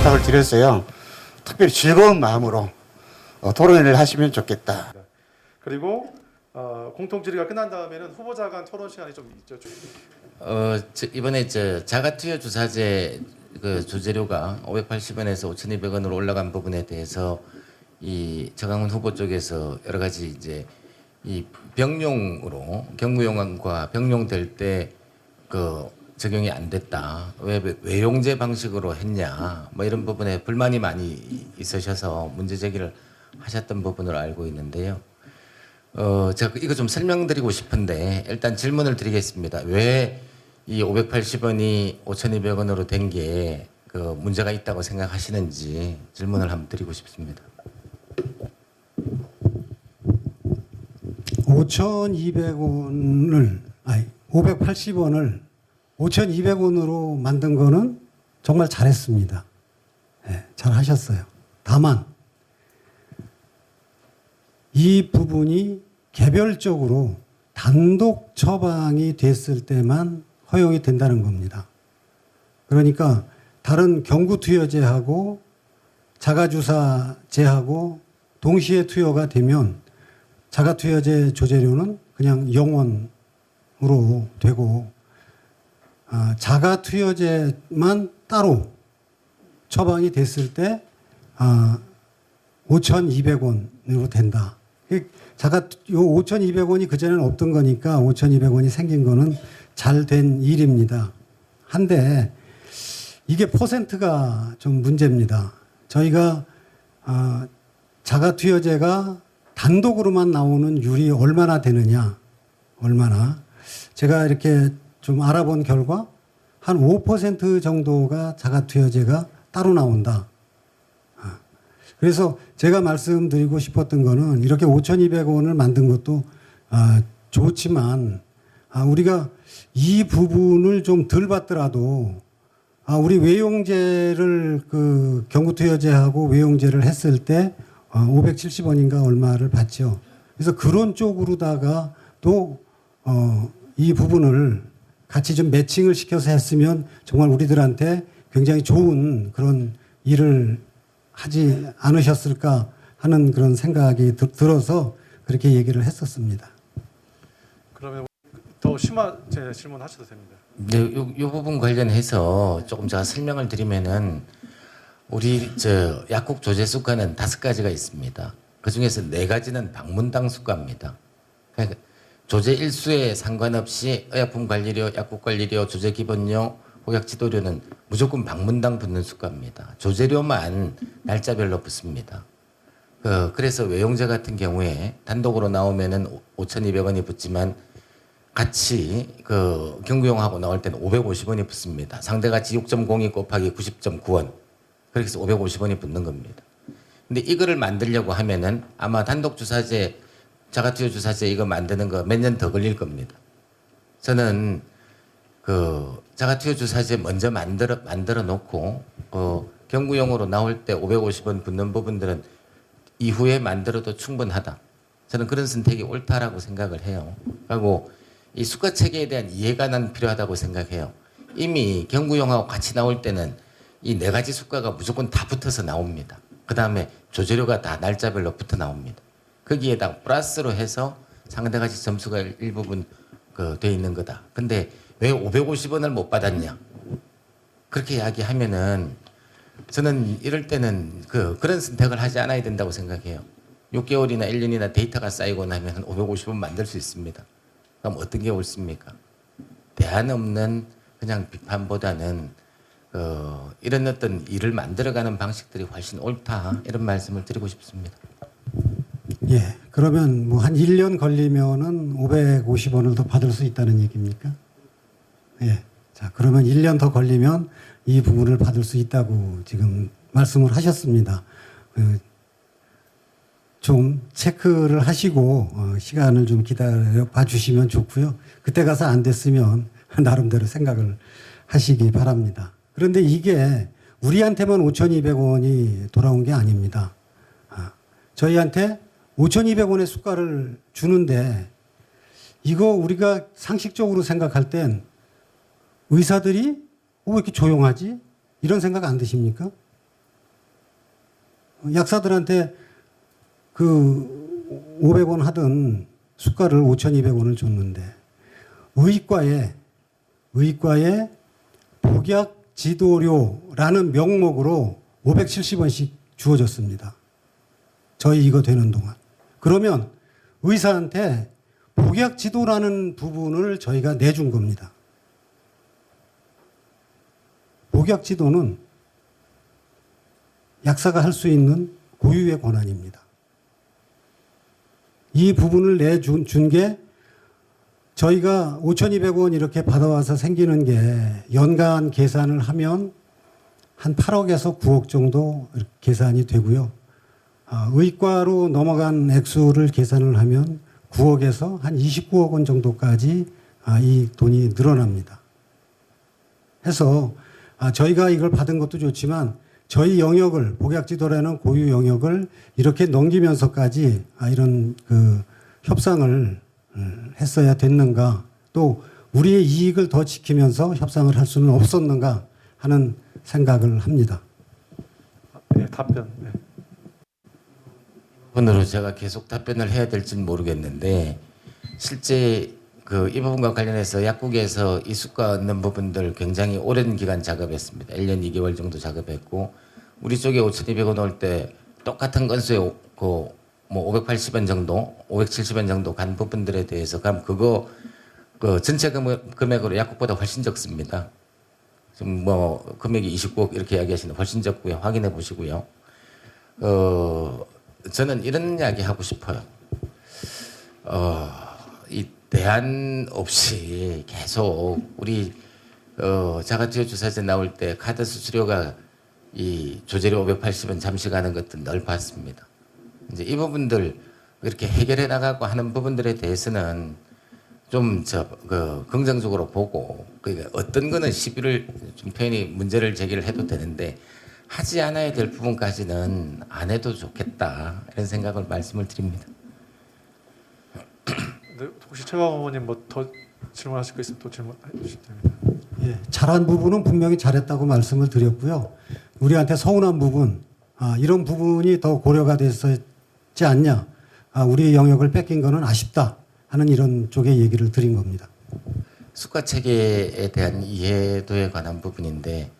부탁을 드렸어요. 특별히 즐거운 마음으로 토론회를 하시면 좋겠다. 그리고 공통 질의가 끝난 다음에는 후보자 간 토론 시간이 좀 있죠. 이번에 자가투여 주사제 그 조재료가 580원에서 5,200원으로 올라간 부분에 대해서 이 정강훈 후보 쪽에서 여러 가지 이제 이 병용으로 경구용과 병용될 때 그 적용이 안 됐다. 왜 외용제 방식으로 했냐. 뭐 이런 부분에 불만이 많이 있으셔서 문제 제기를 하셨던 부분으로 알고 있는데요. 제가 이거 좀 설명드리고 싶은데 일단 질문을 드리겠습니다. 왜 이 580원이 5,200원으로 된 게 그 문제가 있다고 생각하시는지 질문을 한번 드리고 싶습니다. 580원을 5,200원으로 만든 거는 정말 잘했습니다. 네, 잘 하셨어요. 다만 이 부분이 개별적으로 단독 처방이 됐을 때만 허용이 된다는 겁니다. 그러니까 다른 경구투여제하고 자가주사제하고 동시에 투여가 되면 자가투여제 조재료는 그냥 0원으로 되고 자가투여제만 따로 처방이 됐을 때 5,200원으로 된다. 요 5,200원이 그전에는 없던 거니까 5,200원이 생긴 거는 잘 된 일입니다. 한데 이게 퍼센트가 좀 문제입니다. 저희가 자가투여제가 단독으로만 나오는 율이 얼마나 되느냐, 얼마나. 제가 이렇게 좀 알아본 결과 한 5% 정도가 자가투여제가 따로 나온다. 그래서 제가 말씀드리고 싶었던 거는 이렇게 5,200원을 만든 것도 좋지만 우리가 이 부분을 좀 덜 받더라도 우리 외용제를 그 경구투여제하고 외용제를 했을 때 570원인가 얼마를 받죠. 그래서 그런 쪽으로다가 또 이 부분을 같이 좀 매칭을 시켜서 했으면 정말 우리들한테 굉장히 좋은 그런 일을 하지 않으셨을까 하는 그런 생각이 들어서 그렇게 얘기를 했었습니다. 그러면 더 심화제 질문하셔도 됩니다. 네, 요 부분 관련해서 조금 제가 설명을 드리면은 우리 약국 조제 수가는 5가지가 있습니다. 그 중에서 4가지는 방문당 수가입니다. 그러니까 조제 일수에 상관없이 의약품관리료, 약국관리료, 조제기본료, 복약지도료는 무조건 방문당 붙는 수가입니다. 조제료만 날짜별로 붙습니다. 그래서 외용제 같은 경우에 단독으로 나오면은 5,200원이 붙지만 같이 그 경구용하고 나올 때는 550원이 붙습니다. 상대가치 6.02 곱하기 90.9원. 그렇게 해서 550원이 붙는 겁니다. 근데 이거를 만들려고 하면은 아마 단독 주사제, 자가투여 주사제 이거 만드는 거 몇 년 더 걸릴 겁니다. 저는 그 자가투여 주사제 먼저 만들어 놓고 경구용으로 나올 때 550원 붙는 부분들은 이후에 만들어도 충분하다. 저는 그런 선택이 옳다라고 생각을 해요. 그리고 이 수가 체계에 대한 이해가 난 필요하다고 생각해요. 이미 경구용하고 같이 나올 때는 이 4가지 수가가 무조건 다 붙어서 나옵니다. 그 다음에 조재료가 다 날짜별로 붙어 나옵니다. 거기에다 플러스로 해서 상대가치 점수가 일부분 돼 있는 거다. 근데 왜 550원을 못 받았냐? 그렇게 이야기하면은 저는 이럴 때는 그런 선택을 하지 않아야 된다고 생각해요. 6개월이나 1년이나 데이터가 쌓이고 나면 550원 만들 수 있습니다. 그럼 어떤 게 옳습니까? 대안 없는 그냥 비판보다는 이런 어떤 일을 만들어가는 방식들이 훨씬 옳다. 이런 말씀을 드리고 싶습니다. 예, 그러면 뭐 한 1년 걸리면은 550원을 더 받을 수 있다는 얘기입니까? 예. 자, 그러면 1년 더 걸리면 이 부분을 받을 수 있다고 지금 말씀을 하셨습니다. 좀 체크를 하시고 시간을 좀 기다려 봐 주시면 좋고요. 그때 가서 안 됐으면 나름대로 생각을 하시기 바랍니다. 그런데 이게 우리한테만 5,200원이 돌아온 게 아닙니다. 저희한테 5,200원의 수가를 주는데 이거 우리가 상식적으로 생각할 땐 의사들이 왜 이렇게 조용하지? 이런 생각 안 드십니까? 약사들한테 그 500원 하던 수가를 5,200원을 줬는데 의과에 복약 지도료라는 명목으로 570원씩 주어졌습니다. 저희 이거 되는 동안. 그러면 의사한테 복약 지도라는 부분을 저희가 내준 겁니다. 복약 지도는 약사가 할 수 있는 고유의 권한입니다. 이 부분을 내준 게 저희가 5,200원 이렇게 받아와서 생기는 게 연간 계산을 하면 한 8억에서 9억 정도 계산이 되고요. 의과로 넘어간 액수를 계산을 하면 9억에서 한 29억 원 정도까지 이 돈이 늘어납니다. 해서 저희가 이걸 받은 것도 좋지만 저희 영역을 복약지도라는 고유 영역을 이렇게 넘기면서까지 이런 그 협상을 했어야 됐는가, 또 우리의 이익을 더 지키면서 협상을 할 수는 없었는가 하는 생각을 합니다. 네, 답변. 네. 부분으로 제가 계속 답변을 해야 될지는 모르겠는데 실제 그 이 부분과 관련해서 약국에서 이 수가 얻는 부분들 굉장히 오랜 기간 작업했습니다. 1년 2개월 정도 작업했고 우리 쪽에 5,200원 올 때 똑같은 건수에 그 뭐 580원 정도, 570원 정도 간 부분들에 대해서 그럼 그거 그 전체 금액으로 약국보다 훨씬 적습니다. 지금 뭐 금액이 29억 이렇게 이야기하시는 훨씬 적고요. 확인해 보시고요. 저는 이런 이야기 하고 싶어요. 이 대안 없이 계속 우리 자가투여 주사제 나올 때 카드 수수료가 이 조제료 580원 잠시 가는 것도 늘 봤습니다. 이제 이 부분들 이렇게 해결해 나가고 하는 부분들에 대해서는 좀 긍정적으로 보고 그러니까 어떤 거는 시비를 좀 표현이 문제를 제기를 해도 되는데 하지 않아야 될 부분까지는 안 해도 좋겠다 이런 생각을 말씀을 드립니다. 네, 혹시 최강 의원님 뭐 더 질문하실 거 있으면 또 질문해 주시면 됩니다. 예, 잘한 부분은 분명히 잘했다고 말씀을 드렸고요. 우리한테 서운한 부분, 이런 부분이 더 고려가 됐었지 않냐, 우리 영역을 뺏긴 거는 아쉽다 하는 이런 쪽의 얘기를 드린 겁니다. 수가 체계에 대한 이해도에 관한 부분인데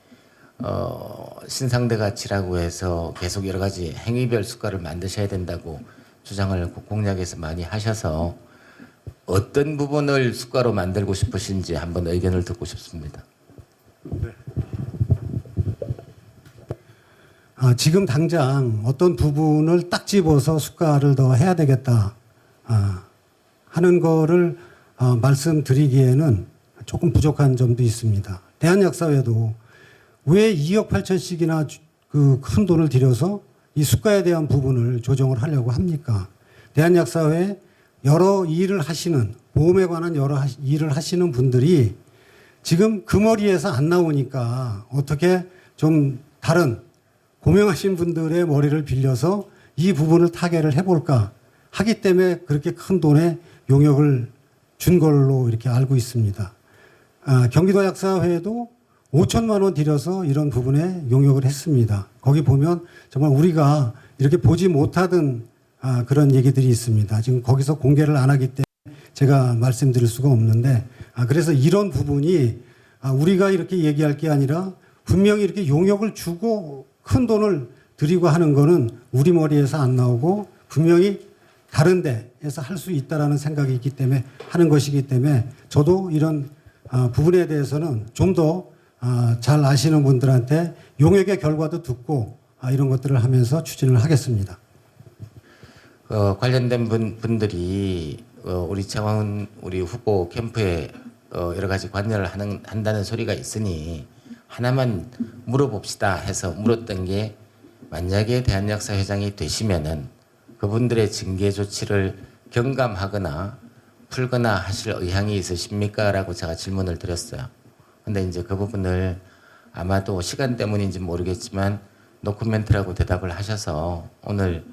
신상대 가치라고 해서 계속 여러 가지 행위별 수가를 만드셔야 된다고 주장을 공약에서 많이 하셔서 어떤 부분을 수가로 만들고 싶으신지 한번 의견을 듣고 싶습니다. 네. 지금 당장 어떤 부분을 딱 집어서 수가를 더 해야 되겠다 하는 거를 말씀드리기에는 조금 부족한 점도 있습니다. 대한약사회도 왜 2억 8천씩이나 그 큰 돈을 들여서 이 수가에 대한 부분을 조정을 하려고 합니까? 대한약사회 여러 일을 하시는, 보험에 관한 여러 일을 하시는 분들이 지금 그 머리에서 안 나오니까 어떻게 좀 다른 고명하신 분들의 머리를 빌려서 이 부분을 타개를 해볼까 하기 때문에 그렇게 큰 돈의 용역을 준 걸로 이렇게 알고 있습니다. 경기도 약사회도 5천만 원 들여서 이런 부분에 용역을 했습니다. 거기 보면 정말 우리가 이렇게 보지 못하던 그런 얘기들이 있습니다. 지금 거기서 공개를 안 하기 때문에 제가 말씀드릴 수가 없는데 그래서 이런 부분이 우리가 이렇게 얘기할 게 아니라 분명히 이렇게 용역을 주고 큰 돈을 들이고 하는 거는 우리 머리에서 안 나오고 분명히 다른 데에서 할 수 있다라는 생각이 있기 때문에 하는 것이기 때문에 저도 이런 부분에 대해서는 좀 더 잘 아시는 분들한테 용역의 결과도 듣고 이런 것들을 하면서 추진을 하겠습니다. 관련된 분들이 우리 장원 우리 후보 캠프에 여러 가지 관여를 한다는 소리가 있으니 하나만 물어봅시다 해서 물었던 게 만약에 대한약사 회장이 되시면은 그분들의 징계 조치를 경감하거나 풀거나 하실 의향이 있으십니까? 라고 제가 질문을 드렸어요. 근데 이제 그 부분을 아마도 시간 때문인지 모르겠지만 노코멘트라고 대답을 하셔서 오늘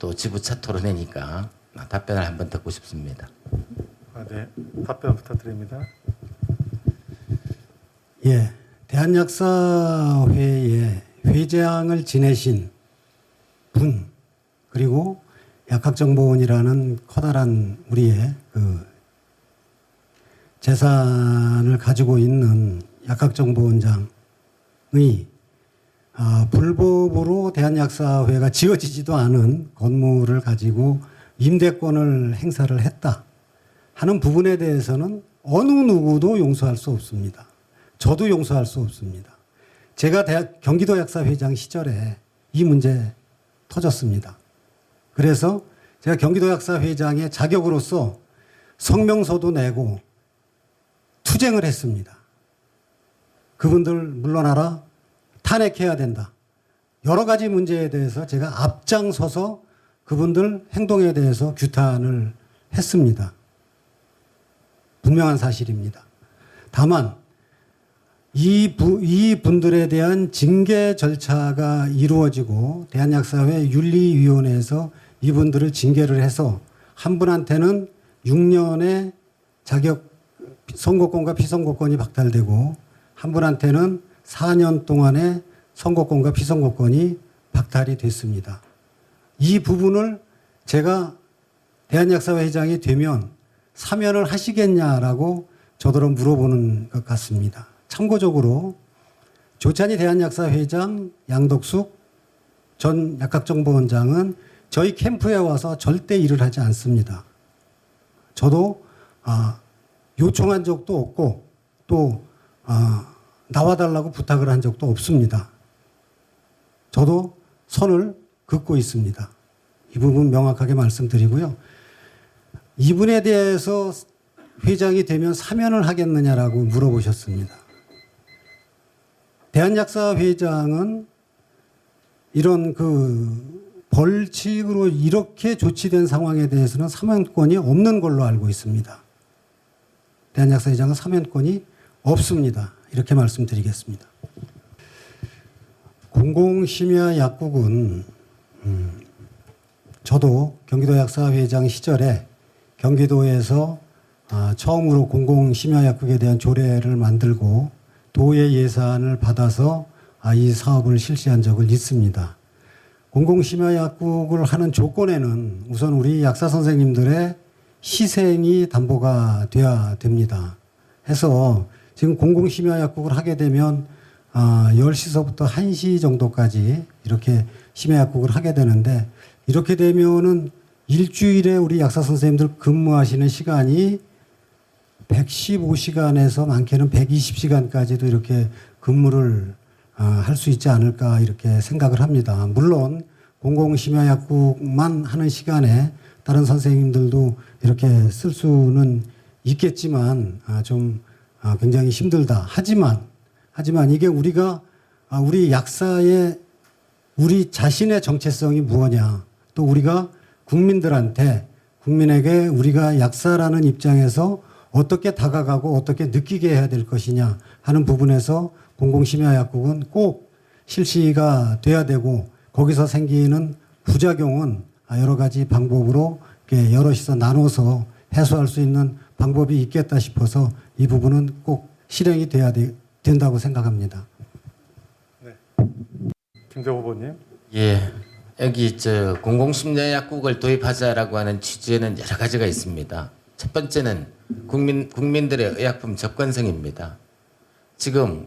또 지부차 토론회니까 답변을 한번 듣고 싶습니다. 네, 답변 부탁드립니다. 예, 대한약사회의 회장을 지내신 분 그리고 약학정보원이라는 커다란 우리의 그 재산을 가지고 있는 약학정보원장의 불법으로 대한약사회가 지어지지도 않은 건물을 가지고 임대권을 행사를 했다 하는 부분에 대해서는 어느 누구도 용서할 수 없습니다. 저도 용서할 수 없습니다. 제가 경기도 약사회장 시절에 이 문제 터졌습니다. 그래서 제가 경기도 약사회장의 자격으로서 성명서도 내고 투쟁을 했습니다. 그분들 물러나라, 탄핵해야 된다. 여러 가지 문제에 대해서 제가 앞장서서 그분들 행동에 대해서 규탄을 했습니다. 분명한 사실입니다. 다만 이 분들에 대한 징계 절차가 이루어지고 대한약사회 윤리위원회에서 이분들을 징계를 해서 한 분한테는 6년의 자격 선거권과 피선거권이 박탈되고 한 분한테는 4년 동안의 선거권과 피선거권이 박탈이 됐습니다. 이 부분을 제가 대한약사회 회장이 되면 사면을 하시겠냐라고 저더러 물어보는 것 같습니다. 참고적으로 조찬희 대한약사 회장, 양덕숙 전 약학정보원장은 저희 캠프에 와서 절대 일을 하지 않습니다. 저도 요청한 적도 없고 또 나와달라고 부탁을 한 적도 없습니다. 저도 선을 긋고 있습니다. 이 부분 명확하게 말씀드리고요. 이분에 대해서 회장이 되면 사면을 하겠느냐라고 물어보셨습니다. 대한약사 회장은 이런 그 벌칙으로 이렇게 조치된 상황에 대해서는 사면권이 없는 걸로 알고 있습니다. 대한약사 회장은 사면권이 없습니다. 이렇게 말씀드리겠습니다. 공공심야 약국은 저도 경기도 약사 회장 시절에 경기도에서 처음으로 공공심야약국에 대한 조례를 만들고 도의 예산을 받아서 이 사업을 실시한 적을 있습니다. 공공심야약국을 하는 조건에는 우선 우리 약사 선생님들의 희생이 담보가 돼야 됩니다. 해서 지금 공공심야약국을 하게 되면 10시서부터 1시 정도까지 이렇게 심야약국을 하게 되는데 이렇게 되면은 일주일에 우리 약사 선생님들 근무하시는 시간이 115시간에서 많게는 120시간까지도 이렇게 근무를 할 수 있지 않을까 이렇게 생각을 합니다. 물론 공공심야약국만 하는 시간에 다른 선생님들도 이렇게 쓸 수는 있겠지만 좀 굉장히 힘들다. 하지만 이게 우리가 우리 약사의 우리 자신의 정체성이 무엇냐 또 우리가 국민에게 우리가 약사라는 입장에서 어떻게 다가가고 어떻게 느끼게 해야 될 것이냐 하는 부분에서 공공심야약국은 꼭 실시가 돼야 되고 거기서 생기는 부작용은 여러 가지 방법으로 이렇게 여럿이서 나눠서 해소할 수 있는 방법이 있겠다 싶어서 이 부분은 꼭 실행이 돼야 된다고 생각합니다. 네. 김대 후보님. 예. 여기 공공심야약국을 도입하자라고 하는 취지에는 여러 가지가 있습니다. 첫 번째는 국민들의 의약품 접근성입니다. 지금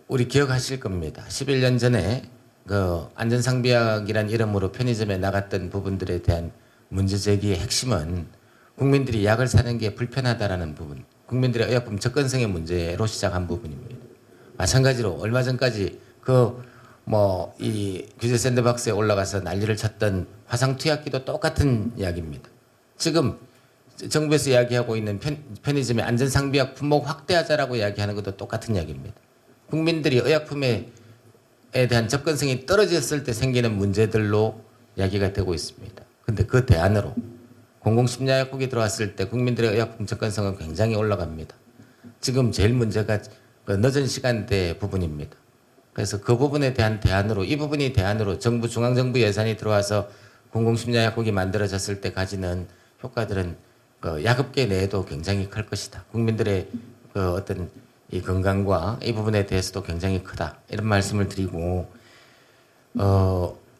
우리 기억하실 겁니다. 11년 전에 그 안전상비약이란 이름으로 편의점에 나갔던 부분들에 대한 문제 제기의 핵심은 국민들이 약을 사는 게 불편하다라는 부분, 국민들의 의약품 접근성의 문제로 시작한 부분입니다. 마찬가지로 얼마 전까지 이 규제 샌드박스에 올라가서 난리를 쳤던 화상투약기도 똑같은 이야기입니다. 지금 정부에서 이야기하고 있는 편의점의 안전상비약 품목 확대하자라고 이야기하는 것도 똑같은 이야기입니다. 국민들이 의약품에 대한 접근성이 떨어졌을 때 생기는 문제들로 이야기가 되고 있습니다. 그런데 그 대안으로 공공심야약국이 들어왔을 때 국민들의 의약품 접근성은 굉장히 올라갑니다. 지금 제일 문제가 그 늦은 시간대 부분입니다. 그래서 그 부분에 대한 대안으로 이 부분이 대안으로 중앙정부 예산이 들어와서 공공심야약국이 만들어졌을 때 가지는 효과들은 그 약업계 내에도 굉장히 클 것이다. 국민들의 그 어떤 이 건강과 이 부분에 대해서도 굉장히 크다. 이런 말씀을 드리고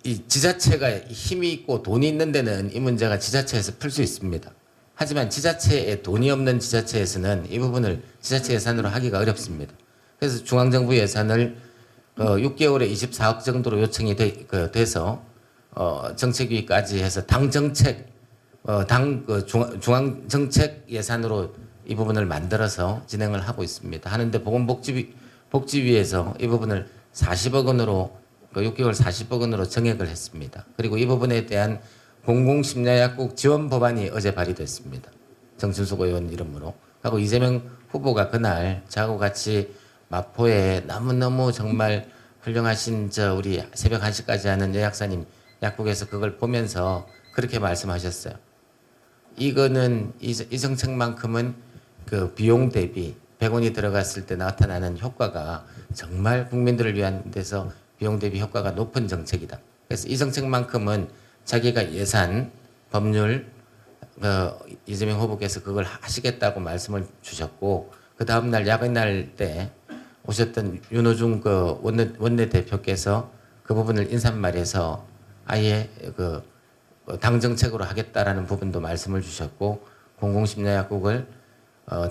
이 지자체가 힘이 있고 돈이 있는 데는 이 문제가 지자체에서 풀 수 있습니다. 하지만 지자체에 돈이 없는 지자체에서는 이 부분을 지자체 예산으로 하기가 어렵습니다. 그래서 중앙정부 예산을 6개월에 24억 정도로 요청이 돼서 정책위까지 해서 당 정책, 중앙 정책 예산으로 이 부분을 만들어서 진행을 하고 있습니다. 하는데 보건복지위에서 이 부분을 40억 원으로 6개월 40억 원으로 정액을 했습니다. 그리고 이 부분에 대한 공공심야약국 지원 법안이 어제 발의됐습니다. 정춘숙 의원 이름으로. 하고 이재명 후보가 그날 저하고 같이 마포에 너무너무 정말 훌륭하신 우리 새벽 1시까지 하는 여약사님 약국에서 그걸 보면서 그렇게 말씀하셨어요. 이거는 이 정책만큼은 그 비용 대비 100원이 들어갔을 때 나타나는 효과가 정말 국민들을 위한 데서 비용 대비 효과가 높은 정책이다. 그래서 이 정책만큼은 자기가 예산, 법률, 이재명 후보께서 그걸 하시겠다고 말씀을 주셨고 그 다음날 야근날 때 오셨던 윤호중 원내대표께서 그 부분을 인사말에서 아예 당 정책으로 하겠다라는 부분도 말씀을 주셨고 공공심야약국을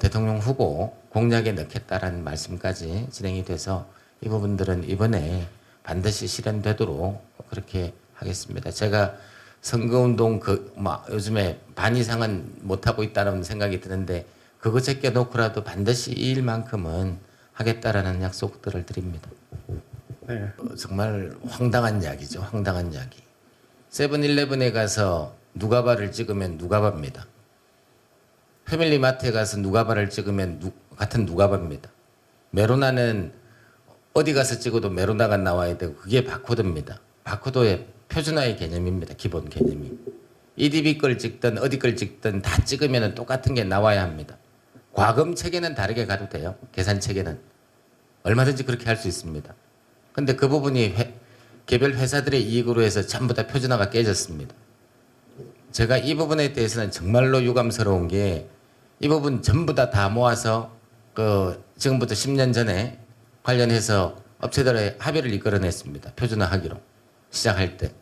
대통령 후보 공약에 넣겠다라는 말씀까지 진행이 돼서 이 부분들은 이번에 반드시 실현되도록 그렇게 하겠습니다. 제가 선거운동 요즘에 반 이상은 못하고 있다는 생각이 드는데 그거 제껴놓고라도 반드시 이 일만큼은 하겠다라는 약속들을 드립니다. 네. 정말 황당한 이야기죠. 황당한 이야기. 세븐일레븐에 가서 누가바를 찍으면 누가바입니다. 패밀리마트에 가서 누가바를 찍으면 같은 누가바입니다. 메로나는 어디 가서 찍어도 메로나가 나와야 되고 그게 바코드입니다. 바코드의 표준화의 개념입니다. 기본 개념이. EDB 걸 찍든 어디 걸 찍든 다 찍으면 똑같은 게 나와야 합니다. 과금 체계는 다르게 가도 돼요. 계산 체계는. 얼마든지 그렇게 할 수 있습니다. 근데 그 부분이 개별 회사들의 이익으로 해서 전부 다 표준화가 깨졌습니다. 제가 이 부분에 대해서는 정말로 유감스러운 게 이 부분 전부 다 모아서 지금부터 10년 전에 관련해서 업체들의 합의를 이끌어냈습니다. 표준화하기로 시작할 때.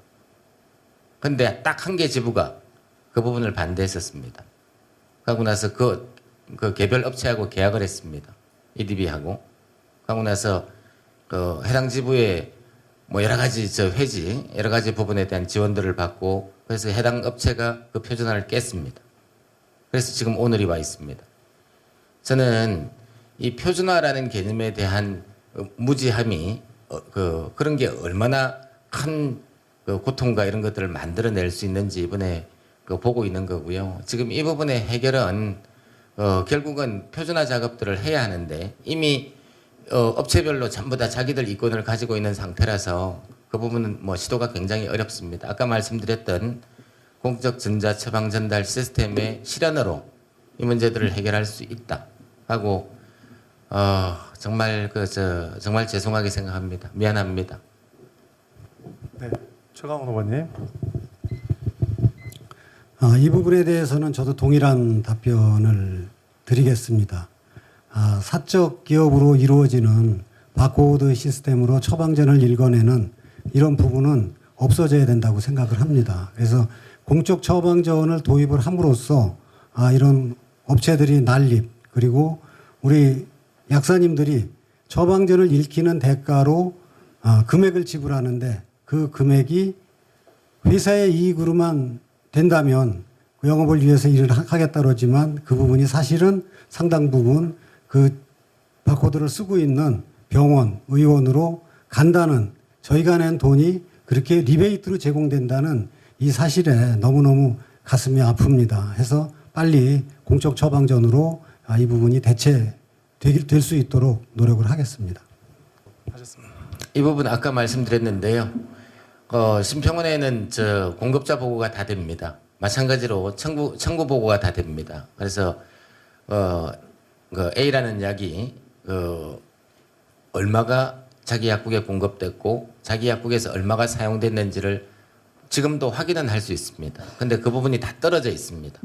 근데 딱 한 개 지부가 그 부분을 반대했었습니다. 그러고 나서 그 개별 업체하고 계약을 했습니다. EDB하고. 그러고 나서 해당 지부에 여러 가지 회지, 여러 가지 부분에 대한 지원들을 받고 그래서 해당 업체가 그 표준화를 깼습니다. 그래서 지금 오늘이 와 있습니다. 저는 이 표준화라는 개념에 대한 무지함이 그런 게 얼마나 큰 고통과 이런 것들을 만들어낼 수 있는지 이번에 보고 있는 거고요. 지금 이 부분의 해결은 결국은 표준화 작업들을 해야 하는데 이미 업체별로 전부 다 자기들 이권을 가지고 있는 상태라서 그 부분은 시도가 굉장히 어렵습니다. 아까 말씀드렸던 공적 전자 처방 전달 시스템의 실현으로 이 문제들을 해결할 수 있다 하고 정말 정말 죄송하게 생각합니다. 미안합니다. 네. 최강원 후보님. 이 부분에 대해서는 저도 동일한 답변을 드리겠습니다. 사적 기업으로 이루어지는 바코드 시스템으로 처방전을 읽어내는 이런 부분은 없어져야 된다고 생각을 합니다. 그래서 공적 처방전을 도입을 함으로써 이런 업체들이 난립 그리고 우리 약사님들이 처방전을 읽히는 대가로 금액을 지불하는데 그 금액이 회사의 이익으로만 된다면 영업을 위해서 일을 하겠다 그러지만 그 부분이 사실은 상당 부분 그 바코드를 쓰고 있는 병원, 의원으로 간다는 저희가 낸 돈이 그렇게 리베이트로 제공된다는 이 사실에 너무너무 가슴이 아픕니다. 해서 빨리 공적 처방전으로 이 부분이 대체될 수 있도록 노력을 하겠습니다. 하셨습니다. 이 부분 아까 말씀드렸는데요. 심평원에는 공급자 보고가 다 됩니다. 마찬가지로 청구 보고가 다 됩니다. 그래서 A라는 약이 얼마가 자기 약국에 공급됐고 자기 약국에서 얼마가 사용됐는지를 지금도 확인은 할 수 있습니다. 근데 그 부분이 다 떨어져 있습니다.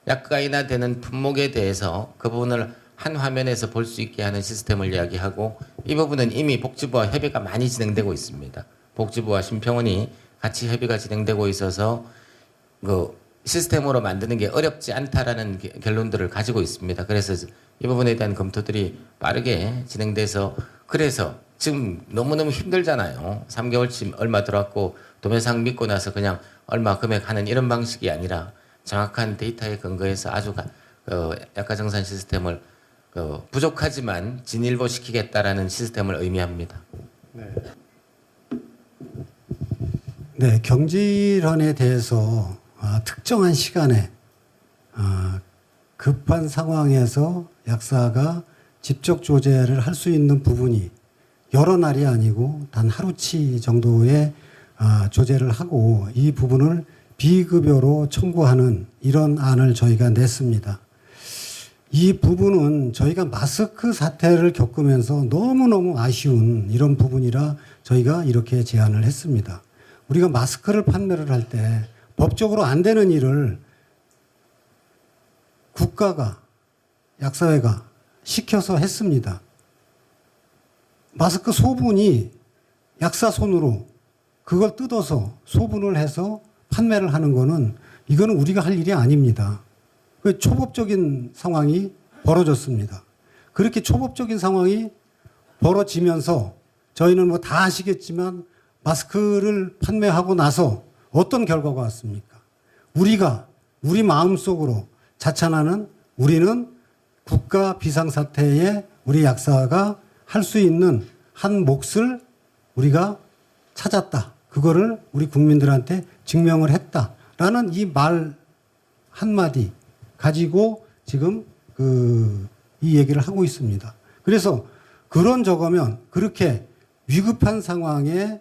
약가이나 되는 품목에 대해서 그 부분을 한 화면에서 볼 수 있게 하는 시스템을 이야기하고 이 부분은 이미 복지부와 협의가 많이 진행되고 있습니다. 복지부와 심평원이 같이 협의가 진행되고 있어서 그 시스템으로 만드는 게 어렵지 않다라는 결론들을 가지고 있습니다. 그래서 이 부분에 대한 검토들이 빠르게 진행돼서 그래서 지금 너무너무 힘들잖아요. 3개월쯤 얼마 들어왔고 도매상 믿고 나서 그냥 얼마 금액하는 이런 방식이 아니라 정확한 데이터에 근거해서 아주 약가정산 시스템을 부족하지만 진일보시키겠다라는 시스템을 의미합니다. 네. 네, 경질원에 대해서 특정한 시간에 급한 상황에서 약사가 직접 조제를 할 수 있는 부분이 여러 날이 아니고 단 하루치 정도의 조제를 하고 이 부분을 비급여로 청구하는 이런 안을 저희가 냈습니다. 이 부분은 저희가 마스크 사태를 겪으면서 너무너무 아쉬운 이런 부분이라 저희가 이렇게 제안을 했습니다. 우리가 마스크를 판매를 할 때 법적으로 안 되는 일을 국가가, 약사회가 시켜서 했습니다. 마스크 소분이 약사 손으로 그걸 뜯어서 소분을 해서 판매를 하는 거는 이거는 우리가 할 일이 아닙니다. 그 초법적인 상황이 벌어졌습니다. 그렇게 초법적인 상황이 벌어지면서 저희는 뭐 다 아시겠지만 마스크를 판매하고 나서 어떤 결과가 왔습니까? 우리 마음속으로 자찬하는 우리는 국가 비상사태에 우리 약사가 할 수 있는 한 몫을 우리가 찾았다. 그거를 우리 국민들한테 증명을 했다라는 이 말 한마디 가지고 지금 이 얘기를 하고 있습니다. 그래서 그런 저거면 그렇게 위급한 상황에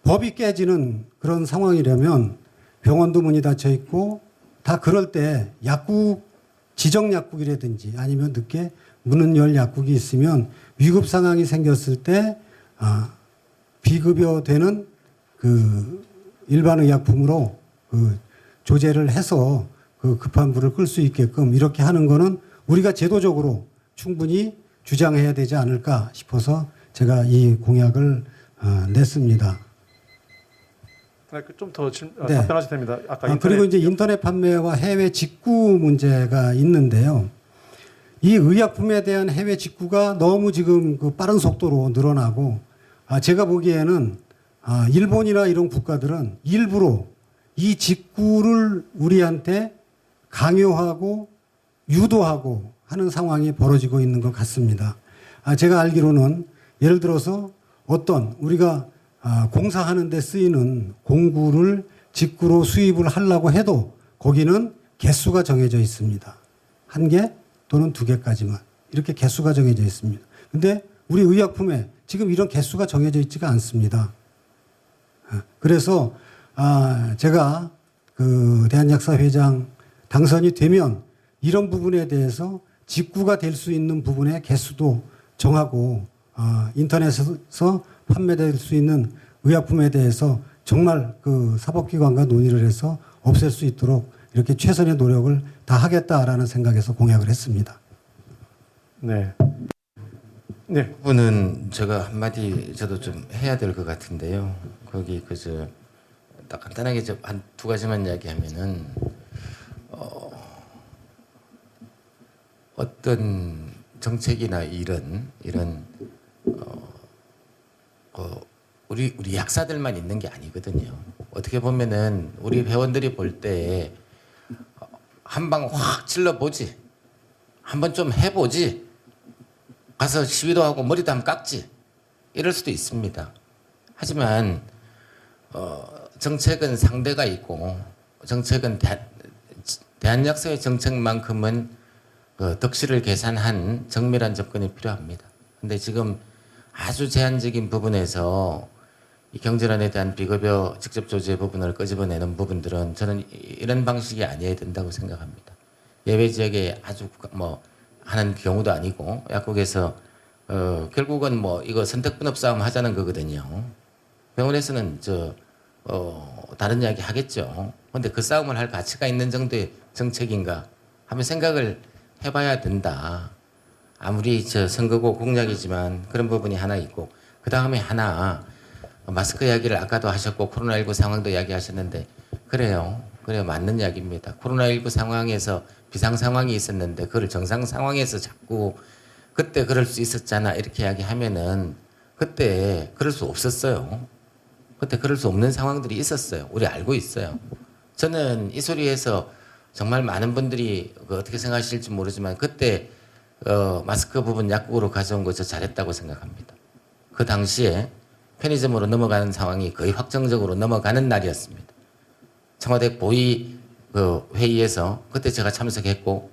법이 깨지는 그런 상황이라면 병원도 문이 닫혀 있고 다 그럴 때 약국, 지정 약국이라든지 아니면 늦게 문을 열 약국이 있으면 위급 상황이 생겼을 때 비급여 되는 그 일반 의약품으로 조제를 해서 그 급한 불을 끌 수 있게끔 이렇게 하는 거는 우리가 제도적으로 충분히 주장해야 되지 않을까 싶어서 제가 이 공약을 냈습니다. 좀 더 네. 답변하셔도 됩니다. 아까 그리고 이제 인터넷 판매와 해외 직구 문제가 있는데요. 이 의약품에 대한 해외 직구가 너무 지금 그 빠른 속도로 늘어나고 제가 보기에는 일본이나 이런 국가들은 일부러 이 직구를 우리한테 강요하고 유도하고 하는 상황이 벌어지고 있는 것 같습니다. 제가 알기로는 예를 들어서 어떤 우리가 공사하는 데 쓰이는 공구를 직구로 수입을 하려고 해도 거기는 개수가 정해져 있습니다. 1개 또는 2개까지만 이렇게 개수가 정해져 있습니다. 근데 우리 의약품에 지금 이런 개수가 정해져 있지가 않습니다. 그래서 제가 그 대한약사회장 당선이 되면 이런 부분에 대해서 직구가 될 수 있는 부분의 개수도 정하고 인터넷에서 판매될 수 있는 의약품에 대해서 정말 그 사법기관과 논의를 해서 없앨 수 있도록 이렇게 최선의 노력을 다 하겠다라는 생각에서 공약을 했습니다. 네. 네. 부분은 제가 한마디 저도 좀 해야 될 것 같은데요. 거기 딱 간단하게 한 2가지만 이야기하면은 어떤 정책이나 이런 우리 약사들만 있는 게 아니거든요. 어떻게 보면은 우리 회원들이 볼 때 한 방 확 찔러 보지, 한번 좀 해보지, 가서 시위도 하고 머리도 한번 깎지, 이럴 수도 있습니다. 하지만 정책은 상대가 있고 정책은 대한약사의 정책만큼은 덕실을 계산한 정밀한 접근이 필요합니다. 근데 지금 아주 제한적인 부분에서 이 경질환에 대한 비급여 직접 조제 부분을 끄집어내는 부분들은 저는 이런 방식이 아니어야 된다고 생각합니다. 예외 지역에 아주 하는 경우도 아니고 약국에서 결국은 이거 선택분업 싸움 하자는 거거든요. 병원에서는 다른 이야기 하겠죠. 근데 그 싸움을 할 가치가 있는 정도의 정책인가 하면 생각을 해봐야 된다. 아무리 선거고 공약이지만 그런 부분이 하나 있고 그 다음에 하나 마스크 이야기를 아까도 하셨고 코로나19 상황도 이야기하셨는데 그래요. 맞는 이야기입니다. 코로나19 상황에서 비상 상황이 있었는데 그걸 정상 상황에서 자꾸 그때 그럴 수 있었잖아 이렇게 이야기하면은 그때 그럴 수 없었어요. 그때 그럴 수 없는 상황들이 있었어요. 우리 알고 있어요. 저는 이 소리에서 정말 많은 분들이 어떻게 생각하실지 모르지만 그때 마스크 부분 약국으로 가져온 거 저 잘했다고 생각합니다. 그 당시에 편의점으로 넘어가는 상황이 거의 확정적으로 넘어가는 날이었습니다. 청와대 보위 회의에서 그때 제가 참석했고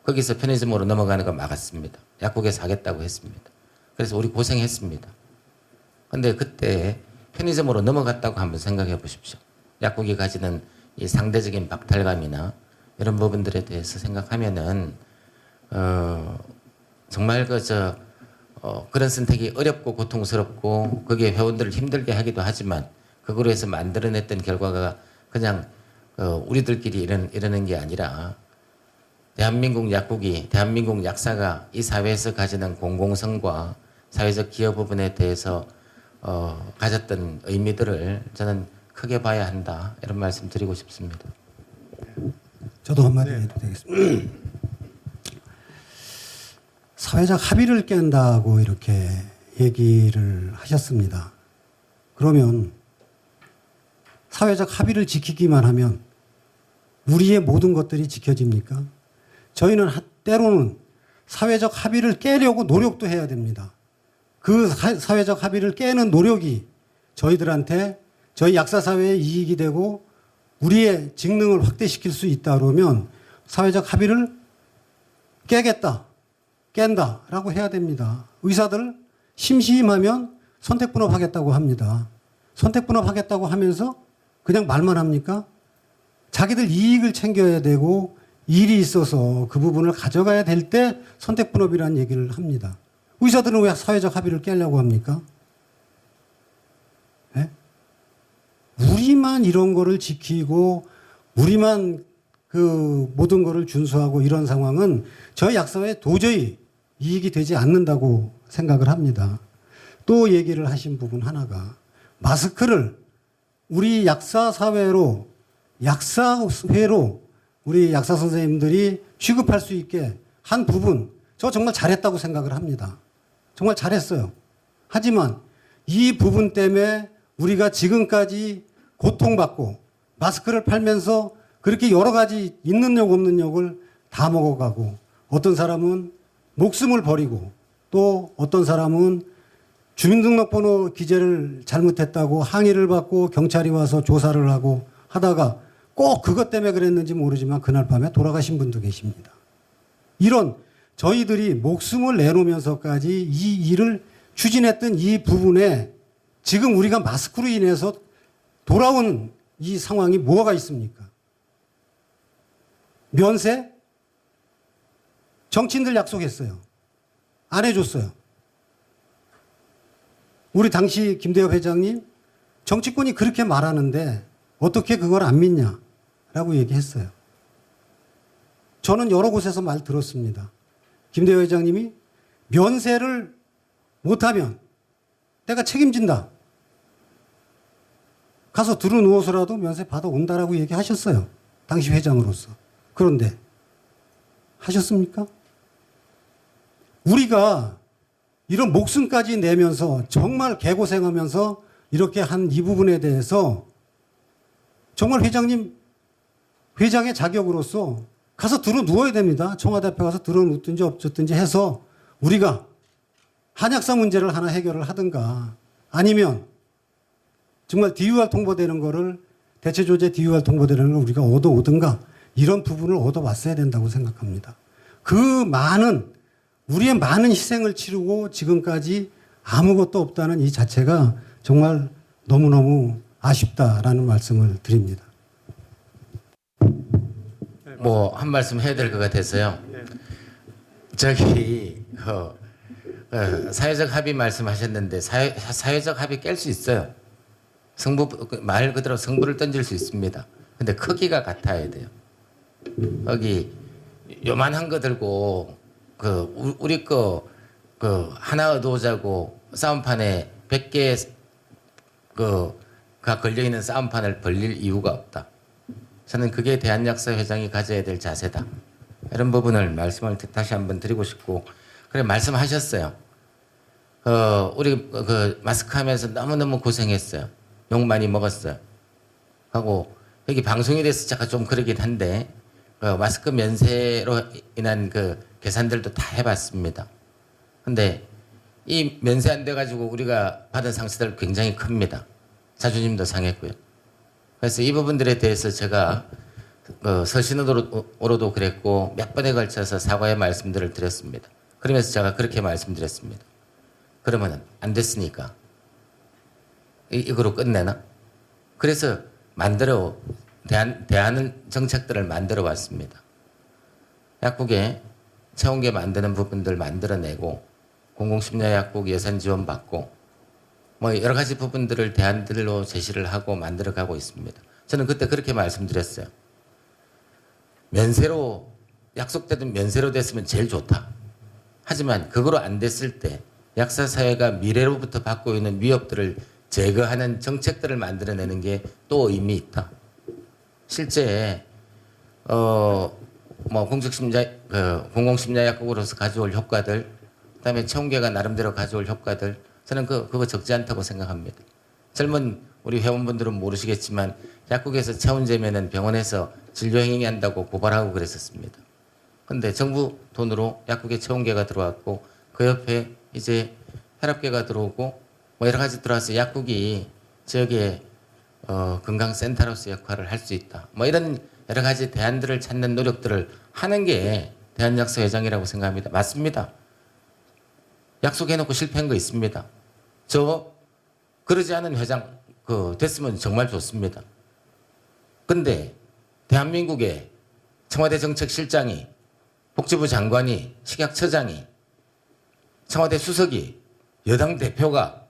거기서 편의점으로 넘어가는 걸 막았습니다. 약국에서 하겠다고 했습니다. 그래서 우리 고생했습니다. 근데 그때 편의점으로 넘어갔다고 한번 생각해 보십시오. 약국이 가지는 이 상대적인 박탈감이나 이런 부분들에 대해서 생각하면은 정말 그런 선택이 어렵고 고통스럽고 그게 회원들을 힘들게 하기도 하지만 그거로 해서 만들어냈던 결과가 그냥 우리들끼리 이러는 게 아니라 대한민국 약국이 대한민국 약사가 이 사회에서 가지는 공공성과 사회적 기여 부분에 대해서 가졌던 의미들을 저는 크게 봐야 한다 이런 말씀 드리고 싶습니다. 저도 한마디 해도 되겠습니다. 사회적 합의를 깬다고 이렇게 얘기를 하셨습니다. 그러면 사회적 합의를 지키기만 하면 우리의 모든 것들이 지켜집니까? 저희는 때로는 사회적 합의를 깨려고 노력도 해야 됩니다. 그 사회적 합의를 깨는 노력이 저희들한테 저희 약사사회의 이익이 되고 우리의 직능을 확대시킬 수 있다 그러면 사회적 합의를 깬다라고 해야 됩니다. 의사들 심심하면 선택분업하겠다고 합니다. 선택분업하겠다고 하면서 그냥 말만 합니까? 자기들 이익을 챙겨야 되고 일이 있어서 그 부분을 가져가야 될 때 선택분업이라는 얘기를 합니다. 의사들은 왜 사회적 합의를 깨려고 합니까? 네? 우리만 이런 거를 지키고 우리만 그 모든 거를 준수하고 이런 상황은 저희 약사회에 도저히 이익이 되지 않는다고 생각을 합니다. 또 얘기를 하신 부분 하나가 마스크를 우리 약사사회로 약사회로 우리 약사 선생님들이 취급할 수 있게 한 부분 저 정말 잘했다고 생각을 합니다. 정말 잘했어요. 하지만 이 부분 때문에 우리가 지금까지 고통받고 마스크를 팔면서 그렇게 여러 가지 있는 욕 없는 욕을 다 먹어가고 어떤 사람은 목숨을 버리고 또 어떤 사람은 주민등록번호 기재를 잘못했다고 항의를 받고 경찰이 와서 조사를 하고 하다가 꼭 그것 때문에 그랬는지 모르지만 그날 밤에 돌아가신 분도 계십니다. 이런 저희들이 목숨을 내놓으면서까지 이 일을 추진했던 이 부분에 지금 우리가 마스크로 인해서 돌아온 이 상황이 뭐가 있습니까? 면세? 정치인들 약속했어요. 안 해줬어요. 우리 당시 김대엽 회장님 정치권이 그렇게 말하는데 어떻게 그걸 안 믿냐라고 얘기했어요. 저는 여러 곳에서 말 들었습니다. 김대엽 회장님이 면세를 못하면 내가 책임진다. 가서 들어 누워서라도 면세 받아온다라고 얘기하셨어요. 당시 회장으로서. 그런데 하셨습니까? 우리가 이런 목숨까지 내면서 정말 개고생하면서 이렇게 한 이 부분에 대해서 정말 회장의 자격으로서 가서 들어 누워야 됩니다. 청와대 앞에 가서 들어 눕든지 엎쳤든지 해서 우리가 한약사 문제를 하나 해결을 하든가 아니면 정말 DUR 통보되는 거를 대체조제 DUR 통보되는 걸 우리가 얻어오든가 이런 부분을 얻어왔어야 된다고 생각합니다. 우리의 많은 희생을 치르고 지금까지 아무것도 없다는 이 자체가 정말 너무너무 아쉽다라는 말씀을 드립니다. 뭐 한 말씀 해야 될 것 같아서요. 저기 사회적 합의 말씀하셨는데 사회적 합의 깰 수 있어요. 말 그대로 승부를 던질 수 있습니다. 근데 크기가 같아야 돼요. 여기 요만한 거 들고 우리 거 하나 얻어오자고 싸움판에 100개 그가 걸려 있는 싸움판을 벌릴 이유가 없다. 저는 그게 대한약사 회장이 가져야 될 자세다. 이런 부분을 말씀을 다시 한번 드리고 싶고, 그래 말씀하셨어요. 우리 마스크 하면서 너무너무 고생했어요. 욕 많이 먹었어요. 하고 여기 방송이 돼서 제가 좀 그러긴 한데 마스크 면세로 인한 그 계산들도 다 해봤습니다. 근데 이 면세 안 돼가지고 우리가 받은 상처들 굉장히 큽니다. 자존심도 상했고요. 그래서 이 부분들에 대해서 제가 서신으로도 그랬고 몇 번에 걸쳐서 사과의 말씀들을 드렸습니다. 그러면서 제가 그렇게 말씀드렸습니다. 그러면 안 됐으니까 이거로 끝내나? 그래서 대안 정책들을 만들어 왔습니다. 약국에 체온계 만드는 부분들 만들어내고 공공심야 약국 예산 지원 받고 뭐 여러 가지 부분들을 대안들로 제시를 하고 만들어 가고 있습니다. 저는 그때 그렇게 말씀드렸어요. 면세로 약속되던 면세로 됐으면 제일 좋다. 하지만 그거로 안 됐을 때 약사 사회가 미래로부터 받고 있는 위협들을 제거하는 정책들을 만들어내는 게 또 의미 있다. 실제 뭐 공공심야 약국으로서 가져올 효과들, 그다음에 체온계가 나름대로 가져올 효과들, 저는 그거 적지 않다고 생각합니다. 젊은 우리 회원분들은 모르시겠지만 약국에서 체온 재면은 병원에서 진료 행위한다고 고발하고 그랬었습니다. 근데 정부 돈으로 약국에 체온계가 들어왔고 그 옆에 이제 혈압계가 들어오고 뭐 여러 가지 들어와서 약국이 지역의 건강센터로서 역할을 할 수 있다. 뭐 이런 여러 가지 대안들을 찾는 노력들을 하는 게 대한약사 회장이라고 생각합니다. 맞습니다. 약속해놓고 실패한 거 있습니다. 저 그러지 않은 회장 됐으면 정말 좋습니다. 근데 대한민국의 청와대 정책실장이, 복지부 장관이, 식약처장이, 청와대 수석이, 여당 대표가,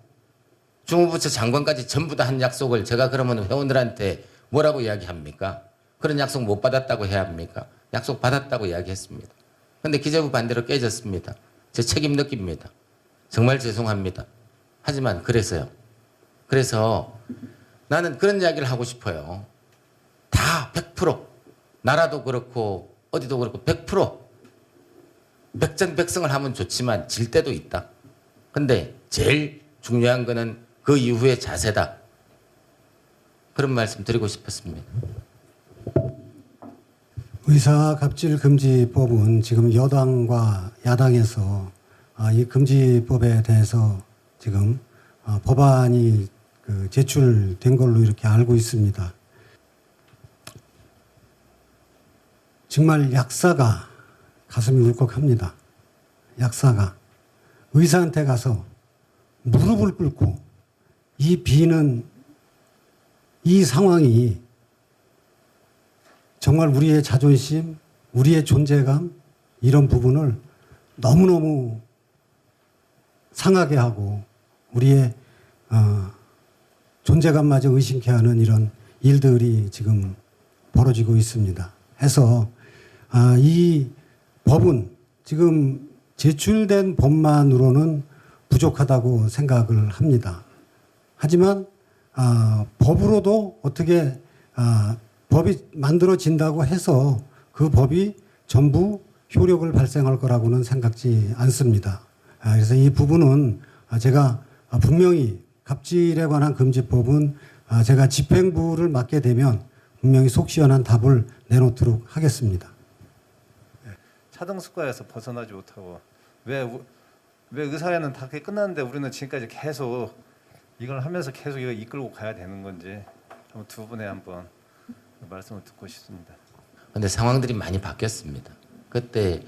주무부처 장관까지 전부 다 한 약속을 제가 그러면 회원들한테 뭐라고 이야기합니까? 그런 약속 못 받았다고 해야 합니까? 약속 받았다고 이야기했습니다. 근데 기재부 반대로 깨졌습니다. 제 책임 느낍니다. 정말 죄송합니다. 하지만 그래서 나는 그런 이야기를 하고 싶어요. 다 100%, 나라도 그렇고 어디도 그렇고 100% 백전백승을 하면 좋지만 질 때도 있다. 근데 제일 중요한 거는 그 이후의 자세다. 그런 말씀 드리고 싶었습니다. 의사갑질금지법은 지금 여당과 야당에서 이 금지법에 대해서 지금 법안이 제출된 걸로 이렇게 알고 있습니다. 정말 약사가 가슴이 울컥합니다. 약사가 의사한테 가서 무릎을 꿇고 이 상황이 정말 우리의 자존심, 우리의 존재감 이런 부분을 너무너무 상하게 하고 우리의 존재감마저 의심케 하는 이런 일들이 지금 벌어지고 있습니다. 해서 이 법은 지금 제출된 법만으로는 부족하다고 생각을 합니다. 하지만 법으로도 어떻게 법이 만들어진다고 해서 그 법이 전부 효력을 발생할 거라고는 생각지 않습니다. 그래서 이 부분은 제가 분명히 갑질에 관한 금지법은 제가 집행부를 맡게 되면 분명히 속 시원한 답을 내놓도록 하겠습니다. 차등숙과에서 벗어나지 못하고 왜 의사회는 다 그게 끝났는데 우리는 지금까지 계속 이걸 하면서 계속 이거 이끌고 가야 되는 건지 한번 두 분의 한번 말씀을 듣고 싶습니다. 근데 상황들이 많이 바뀌었습니다. 그때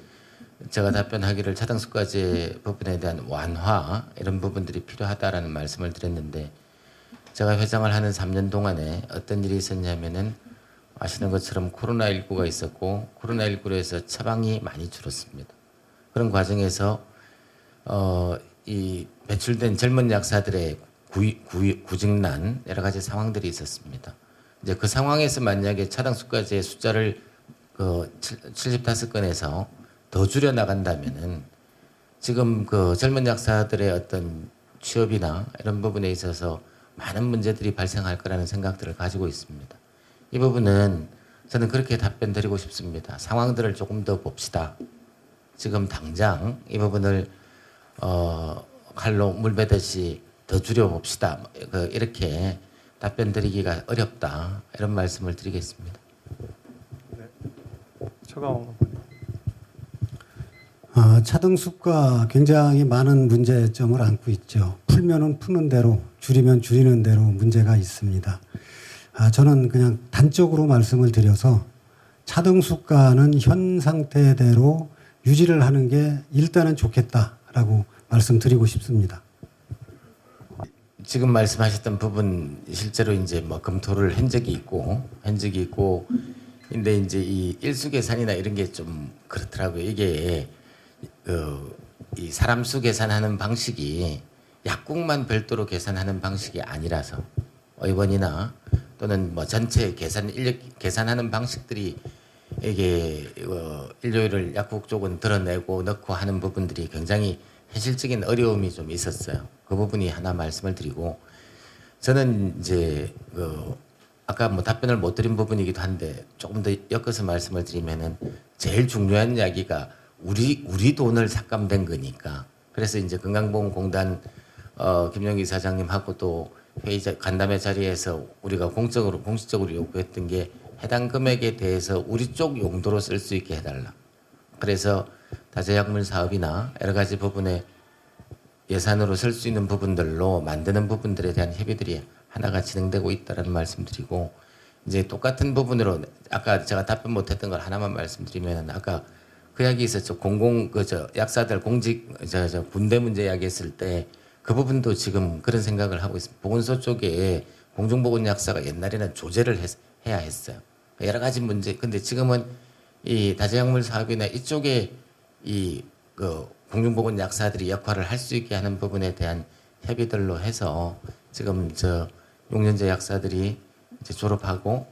제가 답변하기를 차등숙과제 부분에 대한 완화 이런 부분들이 필요하다라는 말씀을 드렸는데 제가 회장을 하는 3년 동안에 어떤 일이 있었냐면은 아시는 것처럼 코로나19가 있었고 코로나19로 해서 처방이 많이 줄었습니다. 그런 과정에서 이 배출된 젊은 약사들의 구직난 여러 가지 상황들이 있었습니다. 이제 그 상황에서 만약에 차등숙과제 숫자를 75건에서 더 줄여 나간다면은 지금 젊은 약사들의 어떤 취업이나 이런 부분에 있어서 많은 문제들이 발생할 거라는 생각들을 가지고 있습니다. 이 부분은 저는 그렇게 답변 드리고 싶습니다. 상황들을 조금 더 봅시다. 지금 당장 이 부분을 칼로 물 베듯이 더 줄여봅시다. 이렇게 답변 드리기가 어렵다. 이런 말씀을 드리겠습니다. 최강욱 의원님. 차등숲과 굉장히 많은 문제점을 안고 있죠. 풀면은 푸는 대로, 줄이면 줄이는 대로 문제가 있습니다. 저는 그냥 단적으로 말씀을 드려서 차등숲과는 현 상태대로 유지를 하는 게 일단은 좋겠다라고 말씀드리고 싶습니다. 지금 말씀하셨던 부분 실제로 이제 뭐 검토를 한 적이 있고 근데 이제 이 일수 계산이나 이런 게 좀 그렇더라고요. 이게 이 사람 수 계산하는 방식이 약국만 별도로 계산하는 방식이 아니라서 의원이나 또는 뭐 전체 인력 계산하는 방식들이 이게 인료율을 약국 쪽은 드러내고 넣고 하는 부분들이 굉장히 현실적인 어려움이 좀 있었어요. 그 부분이 하나 말씀을 드리고 저는 이제 아까 뭐 답변을 못 드린 부분이기도 한데 조금 더 엮어서 말씀을 드리면은 제일 중요한 이야기가 우리 돈을 삭감된 거니까 그래서 이제 건강보험공단 김영기 사장님하고 또 간담회 자리에서 우리가 공식적으로 요구했던 게 해당 금액에 대해서 우리 쪽 용도로 쓸 수 있게 해달라. 그래서 다제약물 사업이나 여러 가지 부분에 예산으로 쓸 수 있는 부분들로 만드는 부분들에 대한 협의들이 하나가 진행되고 있다는 말씀드리고 이제 똑같은 부분으로 아까 제가 답변 못했던 걸 하나만 말씀드리면 아까 그 이야기 있었죠. 약사들 공직 군대 문제 이야기했을 때 그 부분도 지금 그런 생각을 하고 있습니다. 보건소 쪽에 공중보건 약사가 옛날에는 조제를 해야 했어요. 여러 가지 문제. 근데 지금은 이 다제약물 사업이나 이쪽에 공중보건 약사들이 역할을 할 수 있게 하는 부분에 대한 협의들로 해서 지금 용년제 약사들이 이제 졸업하고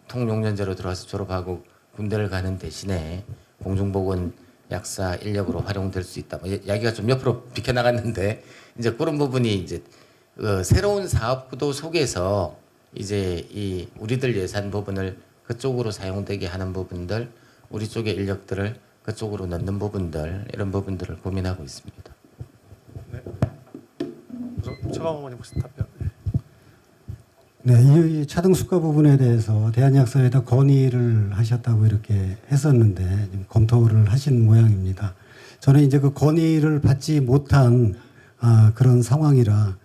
통용년제로 들어와서 졸업하고 군대를 가는 대신에 공중보건 약사 인력으로 활용될 수 있다. 뭐 이야기가 좀 옆으로 비켜나갔는데 이제 그런 부분이 이제 새로운 사업 구도 속에서 이제 이 우리들 예산 부분을 그쪽으로 사용되게 하는 부분들, 우리 쪽의 인력들을 그쪽으로 넣는 부분들 이런 부분들을 고민하고 있습니다. 네. 최강욱 의원님 혹시 답변? 네, 이 차등수가 부분에 대해서 대한약사에다 건의를 하셨다고 이렇게 했었는데 지금 검토를 하신 모양입니다. 저는 이제 그 건의를 받지 못한 그런 상황이라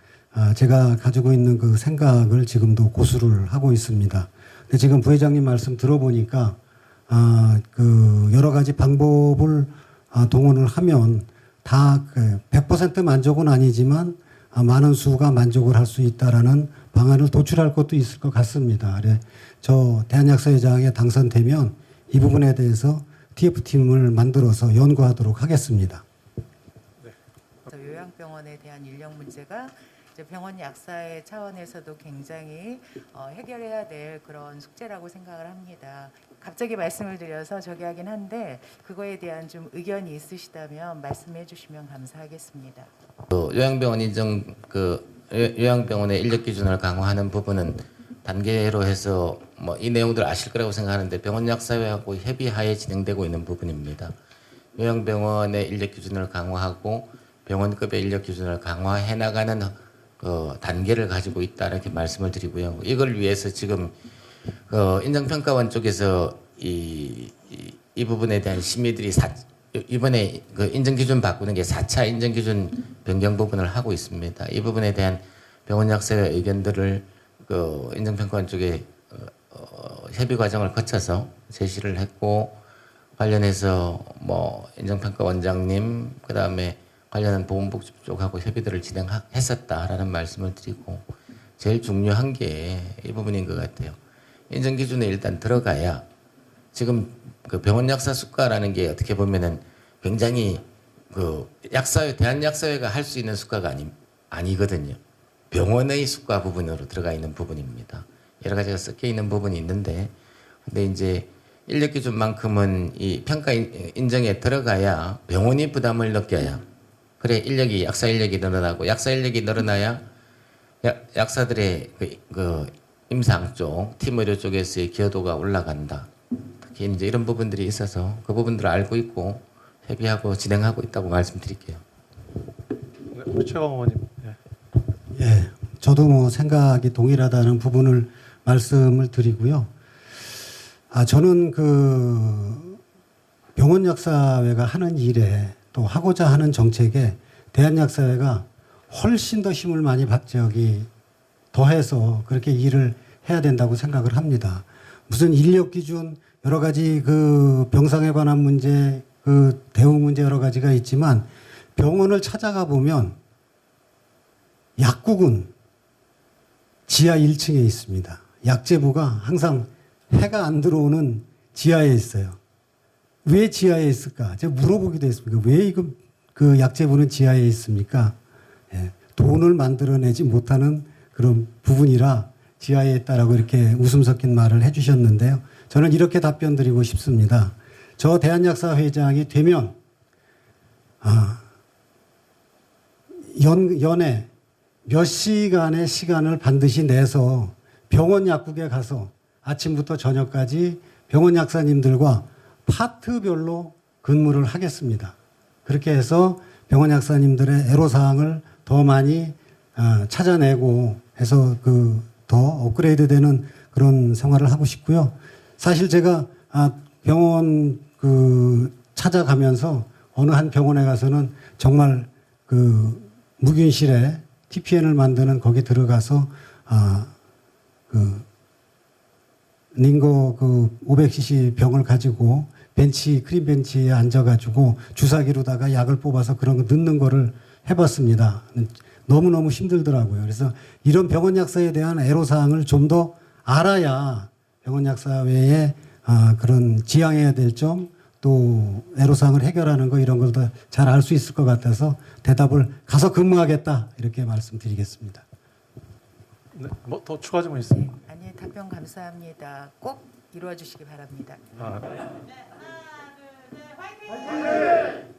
제가 가지고 있는 그 생각을 지금도 고수를 하고 있습니다. 근데 지금 부회장님 말씀 들어보니까 그 여러 가지 방법을 동원을 하면 다 100% 만족은 아니지만 많은 수가 만족을 할 수 있다라는 방안을 도출할 것도 있을 것 같습니다. 저 대한약사회장에 당선되면 이 부분에 대해서 TF팀을 만들어서 연구하도록 하겠습니다. 요양병원에 대한 인력 문제가 이제 병원 약사의 차원에서도 굉장히 해결해야 될 그런 숙제라고 생각을 합니다. 갑자기 말씀을 드려서 저기 하긴 한데 그거에 대한 좀 의견이 있으시다면 말씀해 주시면 감사하겠습니다. 요양병원의 인력 기준을 강화하는 부분은 단계로 해서 뭐 이 내용들 아실 거라고 생각하는데 병원 약사회하고 협의하에 진행되고 있는 부분입니다. 요양병원의 인력 기준을 강화하고 병원급의 인력 기준을 강화해 나가는 단계를 가지고 있다 이렇게 말씀을 드리고요. 이걸 위해서 지금 인정평가원 쪽에서 이 부분에 대한 심의들이 이번에 그 인정기준 바꾸는 게 4차 인정기준 변경 부분을 하고 있습니다. 이 부분에 대한 병원 약사의 의견들을 그 인정평가원 쪽에 협의 과정을 거쳐서 제시를 했고 관련해서 뭐 인정평가원장님 그다음에 관련한 보건복지 쪽하고 협의들을 진행했었다라는 말씀을 드리고 제일 중요한 게 이 부분인 것 같아요. 인정기준에 일단 들어가야 지금 그 병원 약사 수가라는 게 어떻게 보면은 굉장히 그 대한약사회가 할 수 있는 수가가 아니거든요. 병원의 수가 부분으로 들어가 있는 부분입니다. 여러 가지가 섞여 있는 부분이 있는데, 근데 이제 인력 기준만큼은 이 평가 인정에 들어가야 병원이 부담을 느껴야 그래 약사 인력이 늘어나고 약사 인력이 늘어나야 약사들의 그 임상 쪽, 팀 의료 쪽에서의 기여도가 올라간다. 특히 이제 이런 부분들이 있어서 그 부분들을 알고 있고 협의하고 진행하고 있다고 말씀드릴게요. 네, 우리 최강 의원님. 네. 예, 저도 뭐 생각이 동일하다는 부분을 말씀을 드리고요. 저는 그 병원약사회가 하는 일에 또 하고자 하는 정책에 대한약사회가 훨씬 더 힘을 많이 더해서 그렇게 일을 해야 된다고 생각을 합니다. 무슨 인력 기준 여러 가지 그 병상에 관한 문제, 그 대응 문제 여러 가지가 있지만 병원을 찾아가 보면 약국은 지하 1층에 있습니다. 약재부가 항상 해가 안 들어오는 지하에 있어요. 왜 지하에 있을까? 제가 물어보기도 했습니다. 왜 이거 그 약재부는 지하에 있습니까? 예, 돈을 만들어내지 못하는 그런 부분이라 지하에 있다라고 이렇게 웃음 섞인 말을 해주셨는데요. 저는 이렇게 답변 드리고 싶습니다. 저 대한약사 회장이 되면 연에 몇 시간의 시간을 반드시 내서 병원 약국에 가서 아침부터 저녁까지 병원 약사님들과 파트별로 근무를 하겠습니다. 그렇게 해서 병원 약사님들의 애로사항을 더 많이 찾아내고 해서 더 업그레이드되는 그런 생활을 하고 싶고요. 사실 제가 병원 찾아가면서 어느 한 병원에 가서는 정말 무균실에 TPN을 만드는 거기 들어가서 링거 500cc 병을 가지고 크림 벤치에 앉아가지고 주사기로다가 약을 뽑아서 그런 거 넣는 거를 해봤습니다. 너무너무 힘들더라고요. 그래서 이런 병원 약사에 대한 애로사항을 좀 더 알아야 병원 약사회에 그런 지향해야 될 점, 또 애로사항을 해결하는 거 이런 걸 더 잘 알 수 있을 것 같아서 대답을 가서 근무하겠다 이렇게 말씀드리겠습니다. 네, 뭐 더 추가 질문 있습니까? 아니 답변 감사합니다. 꼭 이루어 주시기 바랍니다. 아, 네, 하나, 둘, 셋, 화이팅!